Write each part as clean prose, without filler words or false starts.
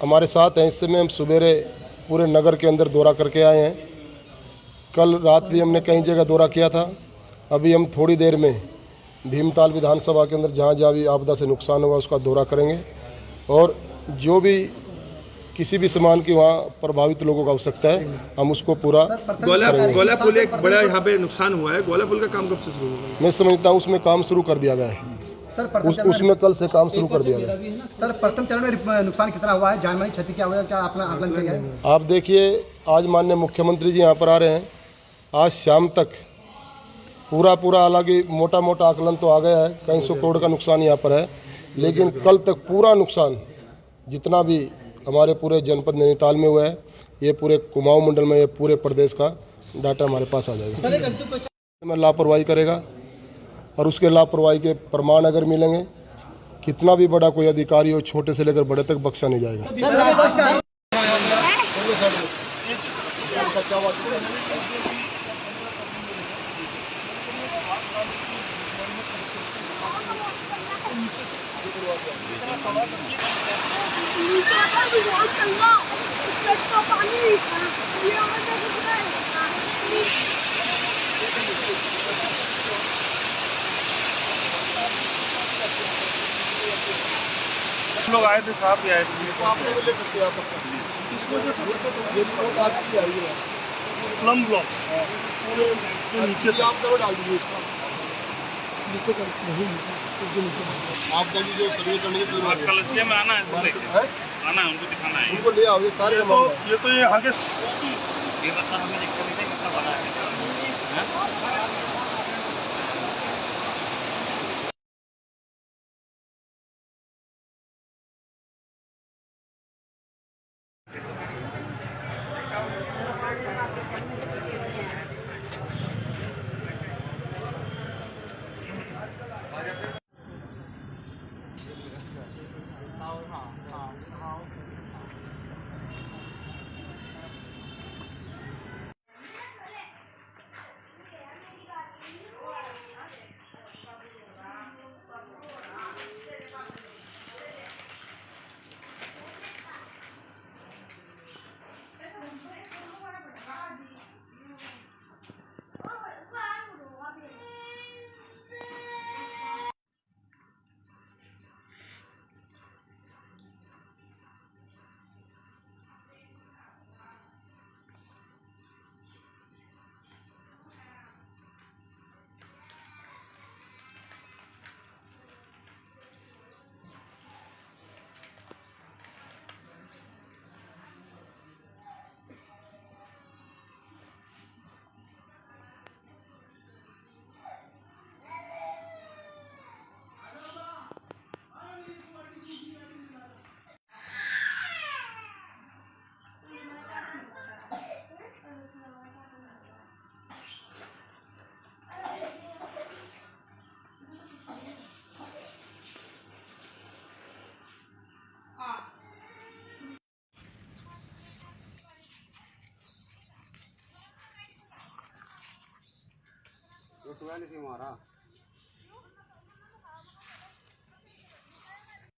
हमारे साथ हैं। इस समय हम सवेरे पूरे नगर के अंदर दौरा करके आए हैं। कल रात भी हमने कई जगह दौरा किया था। अभी हम थोड़ी देर में भीमताल विधानसभा के अंदर जहाँ जहाँ भी आपदा से नुकसान हुआ उसका दौरा करेंगे और जो भी किसी भी सामान की वहाँ प्रभावित लोगों का आवश्यकता है हम उसको पूरा करेंगे। गोला पुल एक बड़ा यहाँ पे नुकसान हुआ है, गोला पुल का काम कब से शुरू होगा? मैं समझता हूँ उसमें काम शुरू कर दिया गया है। उसमें कल से काम शुरू कर दिया गया। सर, प्रथम चरण में नुकसान कितना हुआ है, जानमानी क्षति क्या हुआ है, क्या आपने आकलन किया है? आप देखिए, आज माननीय मुख्यमंत्री जी यहाँ पर आ रहे हैं। आज शाम तक पूरा हालांकि मोटा आकलन तो आ गया है, कई सौ करोड़ का नुकसान यहाँ पर है, लेकिन कल तक पूरा नुकसान जितना भी हमारे पूरे जनपद नैनीताल में हुआ है, ये पूरे कुमाऊं मंडल में, ये पूरे प्रदेश का डाटा हमारे पास आ जाएगा। लापरवाही करेगा और उसके लापरवाही के प्रमाण अगर मिलेंगे, कितना भी बड़ा कोई अधिकारी हो, छोटे से लेकर बड़े तक बख्शा नहीं जाएगा। लोग आए थे, साहब भी आए थे। इसको आप ले सकते हैं, आप ये रिपोर्ट आपकी आई है, प्लम ब्लॉक पूरे नीचे आप करो डाल दीजिए इसका नीचे कर नहीं आप डाल दीजिए। सर्वे करने के लिए कलसिया में आना है, आना है, उनको दिखाना है, उनको ले आओ। ये सारे ये तो ये आगे ये बता हमें दिक्कत नहीं कितना बड़ा है।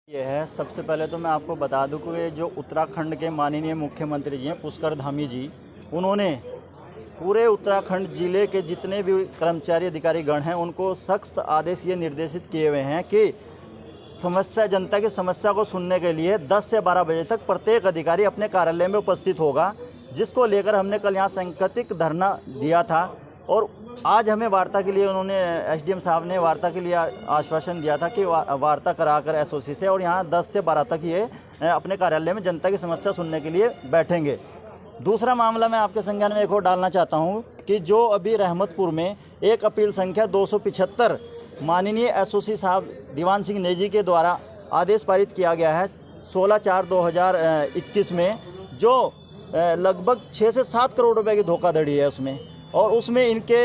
ये है, सबसे पहले तो मैं आपको बता दूं कि जो उत्तराखंड के माननीय मुख्यमंत्री जी हैं पुष्कर धामी जी, उन्होंने पूरे उत्तराखंड जिले के जितने भी कर्मचारी अधिकारी गण हैं उनको सख्त आदेश ये निर्देशित किए हुए हैं कि जनता की समस्या को सुनने के लिए 10 से 12 बजे तक प्रत्येक अधिकारी अपने कार्यालय में उपस्थित होगा, जिसको लेकर हमने कल यहाँ सांकेतिक धरना दिया था। और आज हमें वार्ता के लिए उन्होंने एसडीएम साहब ने वार्ता के लिए आश्वासन दिया था कि वार्ता कराकर एसओसी से और यहाँ 10 से 12 तक ये अपने कार्यालय में जनता की समस्या सुनने के लिए बैठेंगे। दूसरा मामला मैं आपके संज्ञान में एक और डालना चाहता हूँ कि जो अभी रहमतपुर में एक अपील संख्या 275 माननीय एसओसी साहब दीवान सिंह नेगी के द्वारा आदेश पारित किया गया है 16/4/2021 में, जो लगभग 6 से 7 करोड़ रुपए की धोखाधड़ी है उसमें। और उसमें इनके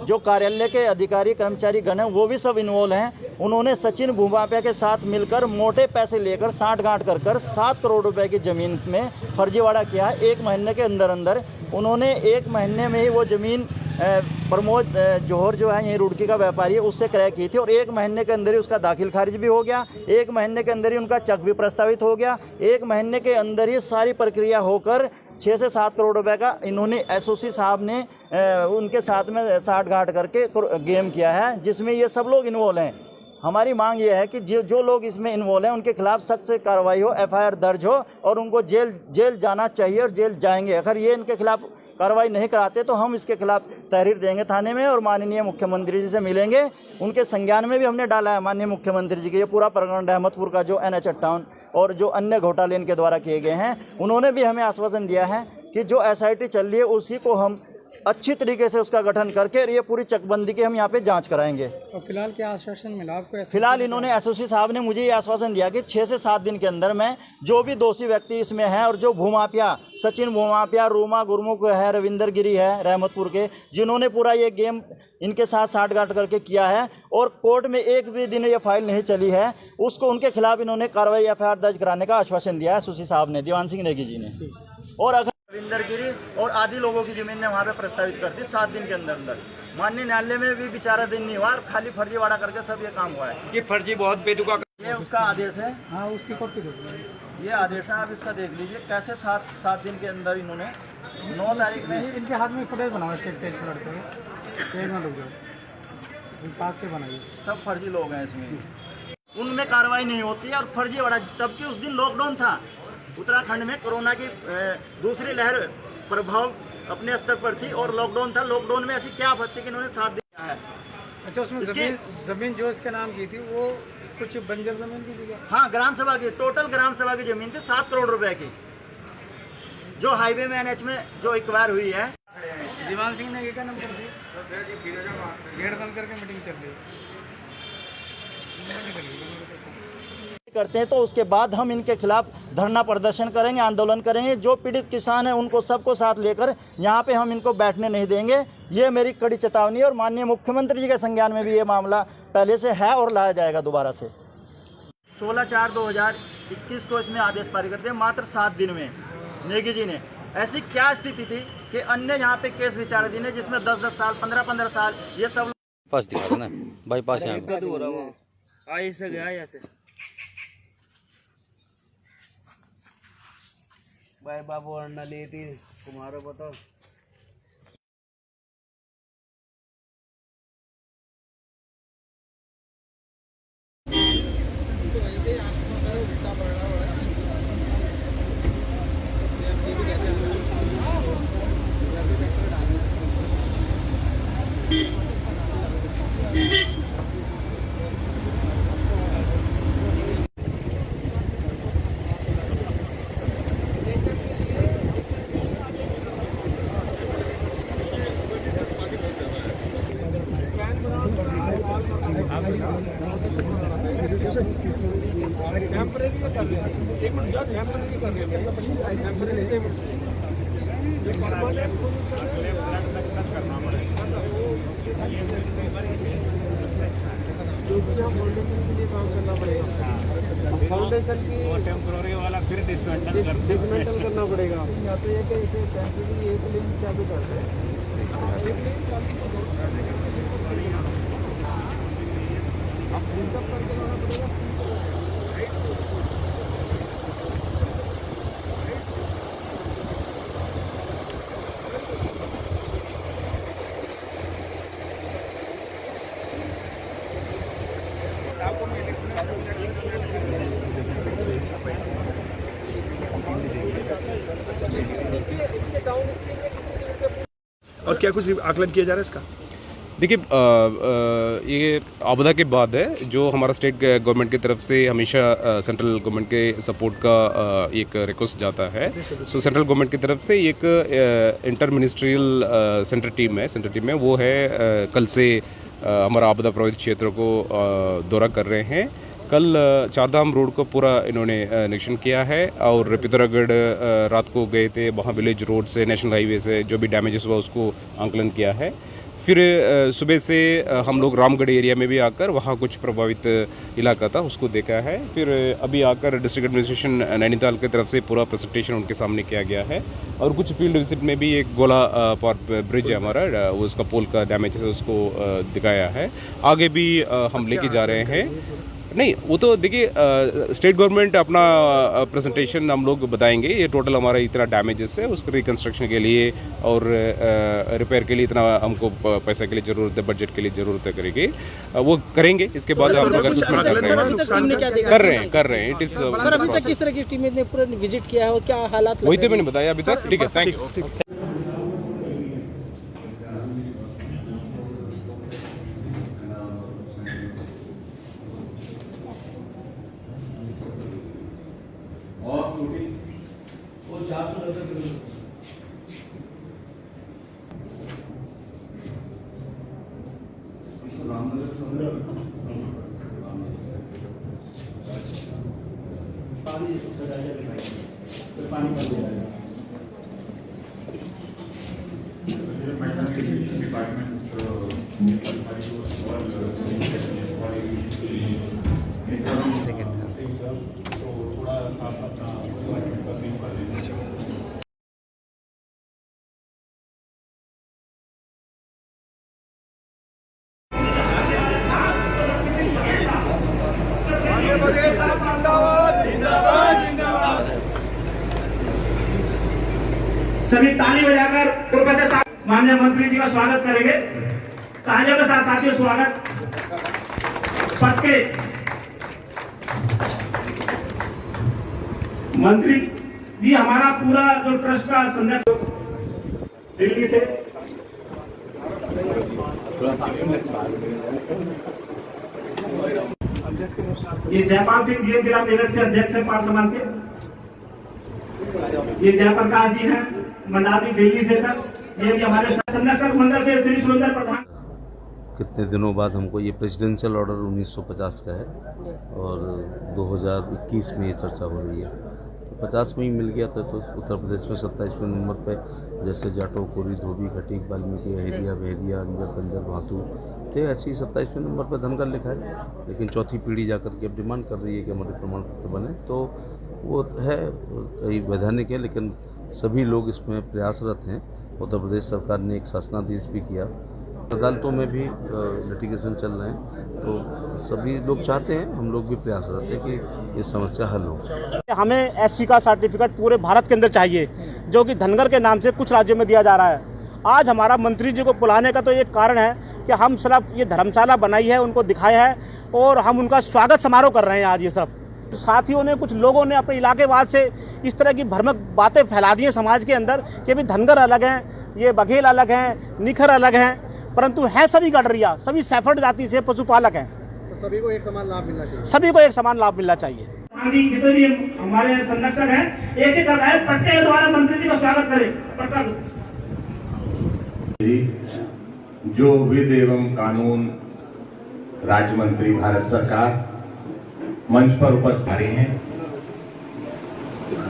जो कार्यालय के अधिकारी कर्मचारी गण हैं वो भी सब इन्वॉल्व हैं। उन्होंने सचिन भूमाफिया के साथ मिलकर मोटे पैसे लेकर साठ-गांठ कर 7 करोड़ रुपए की ज़मीन में फर्जीवाड़ा किया है। 1 महीने के अंदर उन्होंने 1 महीने में ही वो ज़मीन प्रमोद जौहर जो है यही रुड़की का व्यापारी है उससे क्रय की थी, और 1 महीने के अंदर ही उसका दाखिल खारिज भी हो गया। 1 महीने के अंदर ही उनका चेक भी प्रस्तावित हो गया। 1 महीने के अंदर ही सारी प्रक्रिया होकर 6 से 7 करोड़ रुपए का इन्होंने एसओसी साहब ने उनके साथ में साठ-गांठ करके गेम किया है, जिसमें ये सब लोग इन्वॉल्व हैं। हमारी मांग ये है कि जो लोग इसमें इन्वॉल्व हैं उनके खिलाफ सख्त से कार्रवाई हो, एफआईआर दर्ज हो और उनको जेल जाना चाहिए और जेल जाएंगे। अगर ये इनके खिलाफ कार्रवाई नहीं कराते तो हम इसके खिलाफ तहरीर देंगे थाने में और माननीय मुख्यमंत्री जी से मिलेंगे। उनके संज्ञान में भी हमने डाला है माननीय मुख्यमंत्री जी के ये पूरा प्रकरण रहमतपुर का जो NH58 और जो अन्य घोटाले इनके द्वारा किए गए हैं, उन्होंने भी हमें आश्वासन दिया है कि जो SIT चल रही है उसी को हम अच्छी तरीके से उसका गठन करके ये पूरी चकबंदी की हम यहाँ पे जांच कराएंगे। और फिलहाल क्या आश्वासन मिला आपको? फिलहाल इन्होंने एसओसी साहब ने मुझे ये आश्वासन दिया कि 6 से 7 दिन के अंदर में जो भी दोषी व्यक्ति इसमें हैं और जो भूमाफिया सचिन भूमाफिया, रूमा गुरमुख है, रविंदर गिरी है रहमतपुर के, जिन्होंने पूरा ये गेम इनके साथ साठ-गांठ करके किया है और कोर्ट में एक भी दिन ये फाइल नहीं चली है, उसको उनके खिलाफ इन्होंने कार्रवाई एफआईआर दर्ज कराने का आश्वासन दिया है एसओसी साहब ने, दीवान सिंह नेगी जी ने। और अगर रविंदर गिरी और आदि लोगों की जमीन ने वहाँ पे प्रस्तावित कर दी 7 दिन के अंदर। माननीय न्यायालय में भी बेचारा दिन नहीं हुआ और खाली फर्जीवाड़ा करके सब ये काम हुआ है। ये फर्जी बहुत बेतुका। ये उसका आदेश है। हाँ, उसकी कॉपी दो। ये आदेश है, आप इसका देख लीजिए कैसे 7 दिन के अंदर इन्होंने 9 तारीख में इनके हाथ में फुटेज बनाओ इसके पेज पर लड़ते हैं। पेज में रुक जाओ, पास से बनाइए। सब फर्जी लोग हैं इसमें, उनमें कार्रवाई नहीं होती है और फर्जीवाड़ा। तबकि उस दिन लॉकडाउन था उत्तराखंड में, कोरोना की दूसरी लहर प्रभाव अपने स्तर पर थी और लॉकडाउन था। लॉकडाउन में ऐसी क्या आपत्ति कि इन्होंने 7 दिन किया है। अच्छा, उसमें जमीन जो इसके नाम की थी वो कुछ बंजर जमीन भी थी? हाँ, ग्राम सभा की, टोटल ग्राम सभा की जमीन थी 7 करोड़ रुपए की, जो हाईवे में NH में जो एक्वायर हुई है। दीवान सिंह ने क्या नंबर दी? गेट बंद करके मीटिंग चल रही करते हैं तो उसके बाद हम इनके खिलाफ धरना प्रदर्शन करेंगे, आंदोलन करेंगे। जो पीड़ित किसान हैं उनको सबको साथ लेकर यहाँ पे हम इनको बैठने नहीं देंगे। ये मेरी कड़ी चेतावनी है और माननीय मुख्यमंत्री जी के संज्ञान में भी ये मामला पहले से है और लाया जाएगा दोबारा से। 16/4/2021 को इसमें आदेश पारित करते हैं मात्र 7 दिन में। नेगी जी ने ऐसी क्या स्थिति थी कि अन्य यहाँ पे केस विचाराधीन है जिसमें 10-10 साल 15-15 साल ये सब पास दिखा ना बाईपास ऐसे गया ऐसे भाई बाबू अन्ना ली थी तुम्हारा बताओ। फाउंडेशन की टेम्पोररी वाला फिर डिसमेंटल करना पड़ेगा। या तो ये कि इसे टेम्पोररी एक लेन चालू कर दे। अब प्रिंटअप करके लाना पड़ेगा। और क्या कुछ आकलन किया जा रहा है इसका? देखिए, ये आपदा के बाद है जो हमारा स्टेट गवर्नमेंट की तरफ से हमेशा सेंट्रल गवर्नमेंट के सपोर्ट का एक रिक्वेस्ट जाता है। सो सेंट्रल गवर्नमेंट की तरफ से एक इंटर मिनिस्ट्रियल सेंटर टीम है वो है कल से हमारा आपदा प्रभावित क्षेत्रों को दौरा कर रहे हैं। कल चारधाम रोड को पूरा इन्होंने निरीक्षण किया है और पिथौरागढ़ रात को गए थे, वहाँ विलेज रोड से नेशनल हाईवे से जो भी डैमेजेस हुआ उसको आंकलन किया है। फिर सुबह से हम लोग रामगढ़ एरिया में भी आकर वहाँ कुछ प्रभावित इलाका था उसको देखा है। फिर अभी आकर डिस्ट्रिक्ट एडमिनिस्ट्रेशन नैनीताल की तरफ से पूरा प्रेजेंटेशन उनके सामने किया गया है और कुछ फील्ड विजिट में भी एक गोला पार ब्रिज है हमारा, उसका पोल का डैमेज है उसको दिखाया है। आगे भी हम लेके जा रहे हैं। नहीं वो तो देखिए स्टेट गवर्नमेंट अपना प्रेजेंटेशन हम लोग बताएंगे, ये टोटल हमारा इतना डैमेजेस है उसके रिकंस्ट्रक्शन के लिए और रिपेयर के लिए इतना हमको पैसे के लिए ज़रूरत है, बजट के लिए ज़रूरत है करेंगे, वो करेंगे। इसके बाद हम लोग असेसमेंट कर रहे हैं। इट इज़ अभी तक किस तरह की टीम ने पूरा विजिट किया है और क्या हालात वही तो मैंने बताया अभी तक। ठीक है, थैंक यू। सभी ताली बजाकर प्रोफेसर साहब माननीय मंत्री जी का स्वागत करेंगे। तालियों के साथ साथियों स्वागत। पक्के मंत्री जी हमारा पूरा जो ट्रस्ट का संदेश दिल्ली से ये जयपाल सिंह जी जिला मेरठ से अध्यक्ष है पाल समाज के। ये जयप्रकाश जी हैं मंडावी दिल्ली से सर। ये भी हमारे संरक्षक मंडल से श्री सुरेंद्र प्रधान। कितने दिनों बाद हमको ये प्रेसिडेंशियल ऑर्डर 1950 का है और 2021 में ये चर्चा हो रही है, तो 50 में ही मिल गया था। तो उत्तर प्रदेश में 27वें नंबर पे जैसे जाटो, कोरी, धोबी, खटीक, वाल्मीकि, अहेरिया, बहेरिया, अंजर, बंजर, भातू थे, ऐसे ही 27वें नंबर पे धनगर लिखा है। लेकिन चौथी पीढ़ी जाकर के अब डिमांड कर रही है कि हमारे प्रमाण पत्र बने, तो वो है कई वैधानिक है, लेकिन सभी लोग इसमें प्रयासरत हैं। उत्तर प्रदेश सरकार ने एक शासनादेश भी किया, अदालतों में भी लिटिगेशन चल रहे हैं, तो सभी लोग चाहते हैं, हम लोग भी प्रयासरत हैं कि ये समस्या हल हो। हमें एससी का सर्टिफिकेट पूरे भारत के अंदर चाहिए, जो कि धनगर के नाम से कुछ राज्यों में दिया जा रहा है। आज हमारा मंत्री जी को बुलाने का तो एक कारण है कि हम सिर्फ ये धर्मशाला बनाई है, उनको दिखाया है और हम उनका स्वागत समारोह कर रहे हैं आज। ये सिर्फ साथियों ने, कुछ लोगों ने अपने इलाकेवाद से इस तरह की भ्रामक बातें फैला दी हैं समाज के अंदर कि भी धनगर अलग हैं, ये बघेल अलग हैं, निखर अलग हैं, परंतु हैं सभी गडरिया, सभी सैफर्ड जाति से पशुपालक हैं। तो सभी को एक समान लाभ मिलना चाहिए। सभी को एक समान लाभ मिलना चाहिए। जितने भी हमारे संरक्षक हैं, एक एक पट्टे के द्वारा मंत्री जी का स्वागत करें। पट्टा जो विधि एवं कानून राज्य मंत्री भारत सरकार मंच पर उपस्थित हैं,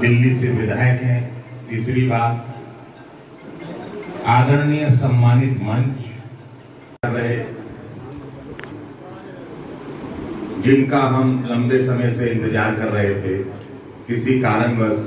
दिल्ली से विधायक हैं, तीसरी बार आदरणीय सम्मानित मंच कर रहे, जिनका हम लंबे समय से इंतजार कर रहे थे, किसी कारणवश